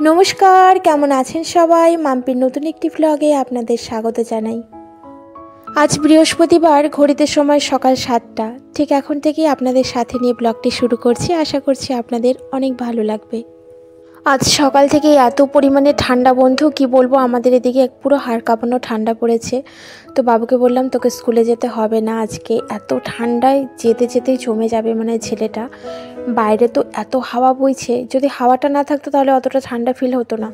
नमस्कार केमन आছেন सबाई माम्पिर नतून एकटी व्लगे आपनादेर स्वागत जानाई। आज बृहस्पतिवार घड़ीते समय सकाल 7टा ठीक एखन थेकेई आपनादेर साथे निये ब्लगटी शुरू करछि। आशा करछि आपनादेर अनेक भालो लागबे। आज सकाल थेके एत परिमाणे ठंडा बंधु कि बोलबो आमादेर एदिके पुरो हाड़ काঁপানো ठंडा पड़ेছে। तो बाबूके बोललाम तोके स्कूले जेते होबे ना आजके एत ठंडाय जेते जेतेई जमे जाबे माने छेलेटा। बाइरे तो एत हावा बইছে যদি হাওয়াটা না থাকতো তাহলে অতটা ঠান্ডা ফিল হতো না।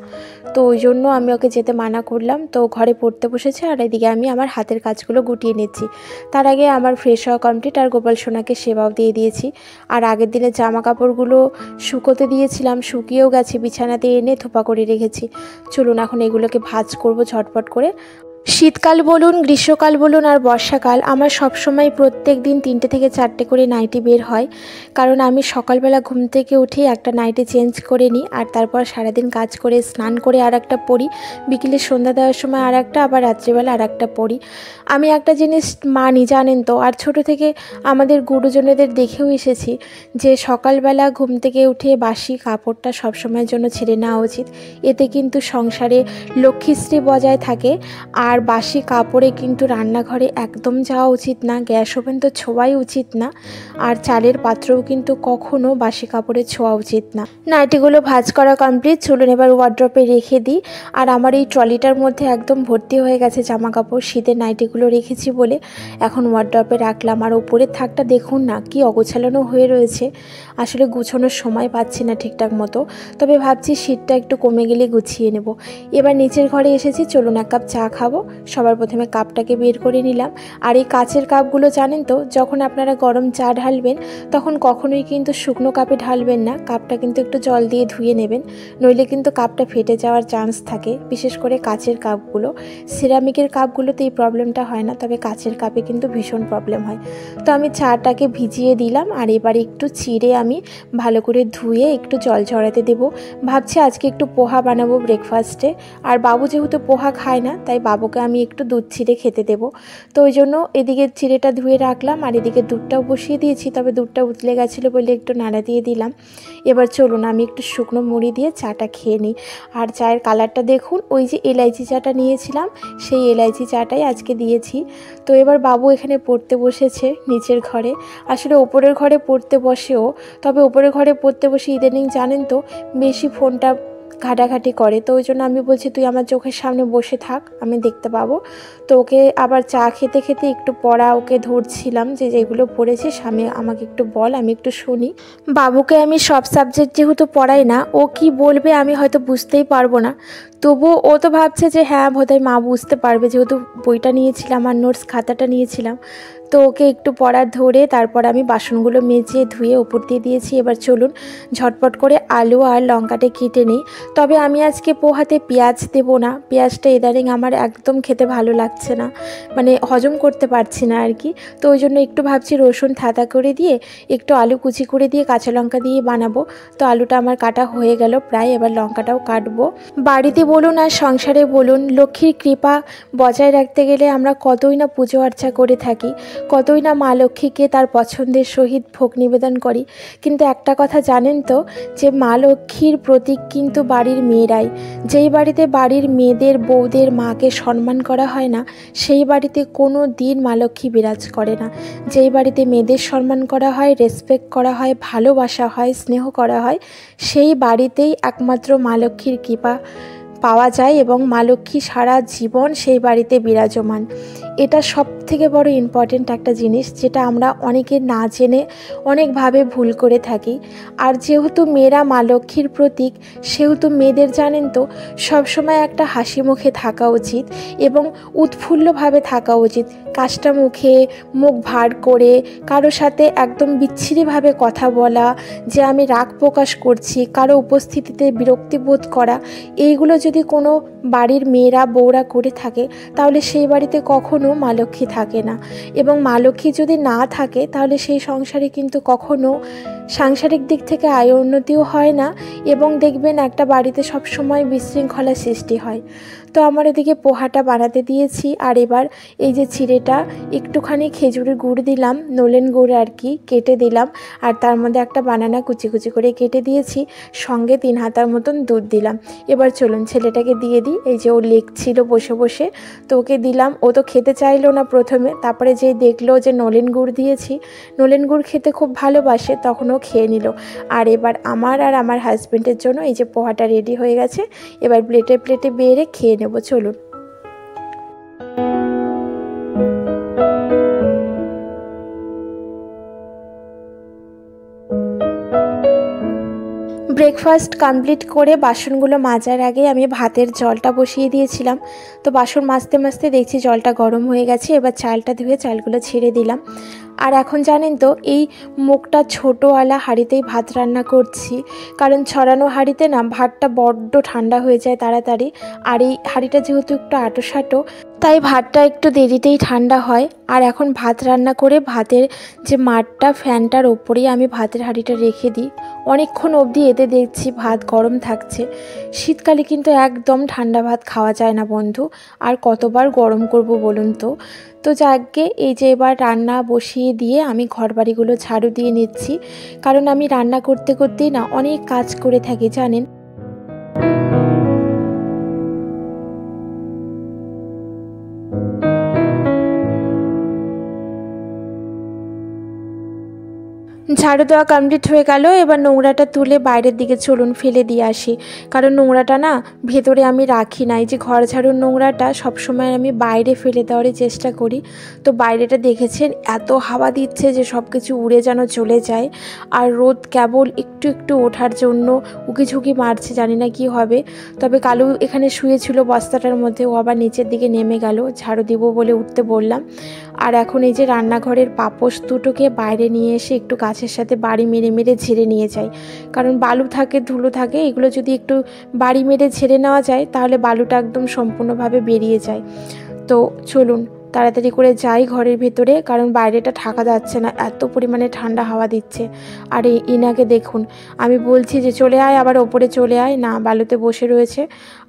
তো ওই জন্য আমি ওকে যেতে মানা করলাম। তো ঘরে পড়তে বসেছে আর এদিকে আমি আমার হাতের কাজগুলো গুটিয়ে নিচ্ছি। তার আগে আমার ফ্রেশ হওয়া কমপ্লিট আর গোপাল সোনাকে সেবাও দিয়ে দিয়েছি। আর আগের দিনে জামা কাপড়গুলো শুকোতে দিয়েছিলাম, শুকিয়েও গেছে, বিছানাতে এনে থোপা করে রেখেছি। চলুন এখন এগুলোকে ভাঁজ করব ঝটপট করে। শীতকাল বলুন, গ্রীষ্মকাল বলুন আর বর্ষাকাল আমার সব সময় প্রত্যেক দিন 3টে থেকে 4টে করে নাইটি বের হয়। কারণ আমি সকালবেলা ঘুম থেকে উঠে একটা নাইটি চেঞ্জ করে নিই আর তারপর সারাদিন কাজ করে স্নান করে আর একটা পরি, বিকেলে সন্ধ্যা দেওয়ার সময় আর একটা, আবার রাত্রিবেলা আর একটা পরি। আমি একটা জিনিস মানি জানেন তো, আর ছোটো থেকে আমাদের গুরুজনেদের দেখেও এসেছি যে সকালবেলা ঘুম থেকে উঠে বাসি কাপড়টা সবসময়ের জন্য ছেড়ে নেওয়া উচিত। এতে কিন্তু সংসারে লক্ষ্মীশ্রী বজায় থাকে। আর বাসি কাপড়ে কিন্তু রান্নাঘরে একদম যাওয়া উচিত না, গ্যাস ওভেন তো ছোঁয়াই উচিত না, আর চালের পাত্রও কিন্তু কখনো বাসি কাপড়ে ছোঁয়া উচিত না। নাইটিগুলো ভাঁজ করা কমপ্লিট। চলুন এবার ওয়ার্ড্রপে রেখে দিই। আর আমার এই ট্রলিটার মধ্যে একদম ভর্তি হয়ে গেছে জামা কাপড়, শীতের নাইটিগুলো রেখেছি বলে এখন ওয়ার্ড্রপে রাখলাম। আর ওপরের থাকটা দেখুন না কি অগোছালো হয়ে রয়েছে, আসলে গুছানোর সময় পাচ্ছি না ঠিকঠাক মতো। তবে ভাবছি শীতটা একটু কমে গেলে গুছিয়ে নেব। এবার নিচের ঘরে এসেছি, চলুন এক কাপ চা খাবো। সবার প্রথমে কাপটাকে বের করে নিলাম। আর এই কাচের কাপগুলো জানেন তো, যখন আপনারা গরম চা ঢালবেন তখন কখনোই কিন্তু শুকনো কাপে ঢালবেন না, কাপটা কিন্তু একটু জল দিয়ে ধুয়ে নেবেন, নইলে কিন্তু কাপটা ফেটে যাওয়ার চান্স থাকে। বিশেষ করে কাচের কাপগুলো, সিরামিকের কাপগুলোতে এই প্রবলেমটা হয় না, তবে কাচের কাপে কিন্তু ভীষণ প্রবলেম হয়। তো আমি চাটাকে ভিজিয়ে দিলাম আর এবার একটু চিড়ে আমি ভালো করে ধুয়ে একটু জল ঝরাতে দেবো। ভাবছি আজকে একটু পোহা বানাবো ব্রেকফাস্টে। আর বাবু যেহেতু পোহা খায় না তাই বাবুকে আমি একটু দুধ চিড়ে খেতে দেবো। তো ওই জন্য এদিকে চিড়েটা ধুয়ে রাখলাম আর এদিকে দুধটাও বসিয়ে দিয়েছি, তবে দুধটা উতলে গেছিলো বলে একটু নাড়া দিয়ে দিলাম। এবার চলুন আমি একটু শুকনো মুড়ি দিয়ে চাটা খেয়ে নিই। আর চায়ের কালারটা দেখুন, ওই যে এলাইচি চাটা নিয়েছিলাম সেই এলাইচি চাটাই আজকে দিয়েছি। তো এবার বাবু এখানে পড়তে বসেছে নিচের ঘরে। আসলে ওপরের ঘরে পড়তে বসেও, তবে ওপরের ঘরে পড়তে বসে ইদানিং জানেন তো বেশি ফোনটা ঘাটাঘাটি করে। তো ওই জন্য আমি বলছি তুই আমার চোখের সামনে বসে থাক, আমি দেখতে পাবো। তো ওকে আবার চা খেতে খেতে একটু পড়া ওকে ধরছিলাম যে যেগুলো পড়েছে সামনে আমাকে একটু বল, আমি একটু শুনি। বাবুকে আমি সব সাবজেক্ট যেহেতু পড়াই না, ও কি বলবে আমি হয়তো বুঝতেই পারবো না, তবুও ও তো ভাবছে যে হ্যাঁ বোধহয় মা বুঝতে পারবে, যেহেতু বইটা নিয়েছিলাম আর নোটস খাতাটা নিয়েছিলাম। তো ওকে একটু পড়া ধরে তারপর আমি বাসনগুলো মেজে ধুয়ে ওপর দিয়ে দিয়েছি। এবার চলুন ঝটপট করে আলু আর লঙ্কাটা কেটে নিই। তবে আমি আজকে পোহাতে পেঁয়াজ দেবো না, পেঁয়াজটা ইদানিং আমার একদম খেতে ভালো লাগছে না, মানে হজম করতে পারছি না আর কি। তো ওই জন্য একটু ভাবছি রসুন থাতা করে দিয়ে একটু আলু কুচি করে দিয়ে কাঁচা লঙ্কা দিয়ে বানাবো। তো আলুটা আমার কাটা হয়ে গেল প্রায়, এবার লঙ্কাটাও কাটবো। বাড়িতে বলুন আর সংসারে বলুন, লক্ষ্মীর কৃপা বজায় রাখতে গেলে আমরা কতই না পুজো আর্চা করে থাকি, কতই না মা লক্ষ্মীকে তার পছন্দের সহিত ভোগ নিবেদন করি। কিন্তু একটা কথা জানেন তো, যে মা লক্ষ্মীর প্রতীক কিন্তু বাড়ির মেয়েরাই। যেই বাড়িতে বাড়ির মেয়েদের বউদের মাকে সম্মান করা হয় না, সেই বাড়িতে কোনো দিন মা লক্ষ্মী বিরাজ করে না। যেই বাড়িতে মেয়েদের সম্মান করা হয়, রেসপেক্ট করা হয়, ভালোবাসা হয়, স্নেহ করা হয়, সেই বাড়িতেই একমাত্র মা লক্ষ্মীর কৃপা পাওয়া যায় এবং মা লক্ষ্মী সারা জীবন সেই বাড়িতে বিরাজমান। এটা সবথেকে বড় ইম্পর্ট্যান্ট একটা জিনিস, যেটা আমরা অনেকে না জেনে অনেকভাবে ভুল করে থাকি। আর যেহেতু মেয়েরা মা লক্ষ্মীর প্রতীক, সেহেতু মেয়েদের জানেন তো সবসময় একটা হাসি মুখে থাকা উচিত এবং উৎফুল্লভাবে থাকা উচিত। কাজটা মুখে মুখ ভার করে কারো সাথে একদম বিচ্ছিরিভাবে কথা বলা, যে আমি রাগ প্রকাশ করছি, কারো উপস্থিতিতে বিরক্তি বোধ করা, এইগুলো যদি কোনো বাড়ির মেয়েরা বউরা করে থাকে তাহলে সেই বাড়িতে কখনো মা লক্ষ্মী থাকে না। এবং মা লক্ষ্মী যদি না থাকে তাহলে সেই সংসারে কিন্তু কখনো সাংসারিক দিক থেকে আয় উন্নতিও হয় না এবং দেখবেন একটা বাড়িতে সবসময় বিশৃঙ্খলা সৃষ্টি হয়। তো আমার এদিকে পোহাটা বানাতে দিয়েছি, আর এবার এই যে চিড়েটা একটুখানি খেজুরের গুড় দিলাম, নলেন গুড় আর কি কেটে দিলাম, আর তার মধ্যে একটা বানানা কুচি কুচি করে কেটে দিয়েছি, সঙ্গে 3 হাতার মতন দুধ দিলাম। এবার চলুন ছেলেটাকে দিয়ে দিই। এই যে ও লেখছিল বসে বসে, তো ওকে দিলাম। ও তো খেতে চাইলো না প্রথমে, তারপরে যেই দেখলো যে নলেন গুড় দিয়েছি, নলেন গুড় খেতে খুব ভালোবাসে, তখন ও খেয়ে নিল। আর এবার আমার আর আমার হাজব্যান্ডের জন্য এই যে পোহাটা রেডি হয়ে গেছে, এবার প্লেটে প্লেটে বেড়ে খেয়ে নেব। চলুন। ব্রেকফাস্ট কমপ্লিট করে বাসনগুলো মাজার আগে আমি ভাতের জলটা বসিয়ে দিয়েছিলাম। তো বাসন মাজতে মাজতে দেখছি জলটা গরম হয়ে গেছে, এবার চালটা ধুয়ে চালগুলো ছেড়ে দিলাম। আর এখন জানেন তো এই মুখটা ছোটোওয়ালা হাঁড়িতেই ভাত রান্না করছি, কারণ ছড়ানো হাঁড়িতে না ভাতটা বড্ড ঠান্ডা হয়ে যায় তাড়াতাড়ি, আর এই হাঁড়িটা যেহেতু একটু আঁটোসাঁটো, তাই ভাতটা একটু দেরিতেই ঠান্ডা হয়। আর এখন ভাত রান্না করে ভাতের যে মাঠটা ফ্যানটার ওপরেই আমি ভাতের হাঁড়িটা রেখে দিই, অনেকক্ষণ অবধি এতে দেখছি ভাত গরম থাকছে। শীতকালে কিন্তু একদম ঠান্ডা ভাত খাওয়া যায় না বন্ধু, আর কতবার গরম করব বলুন তো। তো যাকে এই যে এবার রান্না বসিয়ে দিয়ে আমি ঘরবাড়িগুলো ঝাড়ু দিয়ে নিচ্ছি, কারণ আমি রান্না করতে করতেই না অনেক কাজ করে থাকি জানেন। ঝাড়ু দেওয়া কমপ্লিট হয়ে গেল, এবার নোংরাটা তুলে বাইরের দিকে চলুন ফেলে দিয়ে আসি, কারণ নোংরাটা না ভেতরে আমি রাখি না। এই যে ঘর ঝাড়ুর নোংরাটা সবসময় আমি বাইরে ফেলে দেওয়ারই চেষ্টা করি। তো বাইরেটা দেখেছেন এত হাওয়া দিচ্ছে যে সব কিছু উড়ে যেন চলে যায়, আর রোদ কেবল একটু একটু ওঠার জন্য উকিঝুঁকি মারছে, জানি না কি হবে। তবে কালু এখানে শুয়েছিল বস্তাটার মধ্যে, ও আবার নিচের দিকে নেমে গেল, ঝাড়ু দিব বলে উঠতে বললাম। আর এখন এই যে রান্নাঘরের পাপোশ দুটোকে বাইরে নিয়ে এসে একটু গাছের সাথে বাড়ি মেরে মেরে ঝেড়ে নিয়ে যাই, কারণ বালু থাকে ধুলো থাকে, এগুলো যদি একটু বাড়ি মেরে ঝেড়ে নেওয়া যায় তাহলে বালুটা একদম সম্পূর্ণভাবে বেরিয়ে যায়। তো চলুন তাড়াতাড়ি করে যাই ঘরের ভেতরে, কারণ বাইরেটা থাকা যাচ্ছে না, এত পরিমাণে ঠান্ডা হাওয়া দিচ্ছে। আর এই ইনাকে দেখুন, আমি বলছি যে চলে আয়, আবার ওপরে চলে আয়, না বালুতে বসে রয়েছে।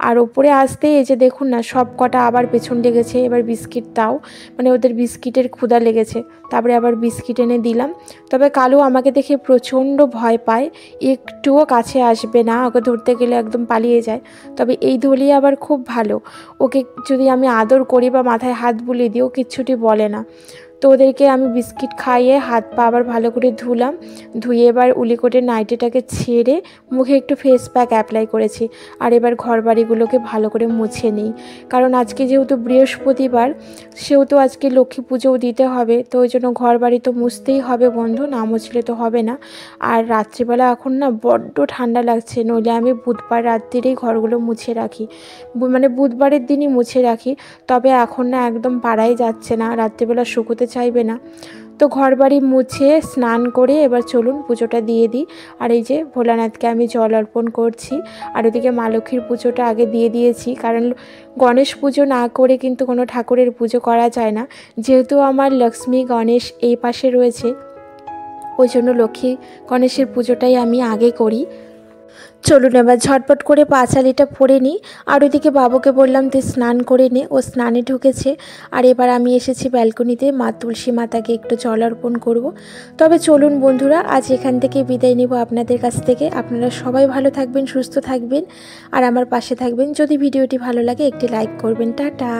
আর ওপরে আসতেই এই যে দেখুন না সব কটা আবার পেছন লেগেছে, এবার বিস্কিট দাও, মানে ওদের বিস্কিটের ক্ষুধা লেগেছে। তারপরে আবার বিস্কিট এনে দিলাম। তবে কালু আমাকে দেখে প্রচণ্ড ভয় পায়, একটুও কাছে আসবে না, ওকে ধরতে গেলে একদম পালিয়ে যায়। তবে এই ধলি আবার খুব ভালো, ওকে যদি আমি আদর করি বা মাথায় হাত বুলিয়ে দিও কিচ্ছুটি বলে না। তো ওদেরকে আমি বিস্কিট খাইয়ে হাত পা আবার ভালো করে ধুলাম, ধুয়ে এবার উলিকোটের নাইটিটাকে ছেড়ে মুখে একটু ফেস প্যাক অ্যাপ্লাই করেছি। আর এবার ঘর বাড়িগুলোকে ভালো করে মুছে নিই, কারণ আজকে যেহেতু বৃহস্পতিবার, সেহেতু আজকে লক্ষ্মী পুজোও দিতে হবে, তো ওই জন্য ঘর বাড়ি তো মুছতেই হবে বন্ধু, না মুছলে তো হবে না। আর রাত্রিবেলা এখন না বড্ড ঠান্ডা লাগছে, নইলে আমি বুধবার রাত্রিরেই ঘরগুলো মুছে রাখি, মানে বুধবারের দিনই মুছে রাখি। তবে এখন না একদম পাড়াই যাচ্ছে না, রাত্রিবেলা শুকোতে চাইবে না। তো ঘর বাড়ি মুছে স্নান করে এবার চলুন পুজোটা দিয়ে দিই। আর এই যে ভোলানাথকে আমি জল অর্পণ করছি, আর ওদিকে মা লক্ষ্মীর পুজোটা আগে দিয়ে দিয়েছি, কারণ গণেশ পুজো না করে কিন্তু কোনো ঠাকুরের পুজো করা যায় না। যেহেতু আমার লক্ষ্মী গণেশ এই পাশে রয়েছে, ওই জন্য লক্ষ্মী গণেশের পুজোটাই আমি আগে করি। চলুন এবার ঝটপট করে পাঁচালিটা পরে নিই। আর ওইদিকে বাবুকে বললাম তুই স্নান করে নে, ও স্নানে ঢুকেছে। আর এবার আমি এসেছি ব্যালকনিতে মা তুলসী মাতাকে একটু জল অর্পণ করব। তবে চলুন বন্ধুরা, আজ এখান থেকে বিদায় নেব আপনাদের কাছ থেকে। আপনারা সবাই ভালো থাকবেন, সুস্থ থাকবেন, আর আমার পাশে থাকবেন। যদি ভিডিওটি ভালো লাগে একটি লাইক করবেন। টাটা।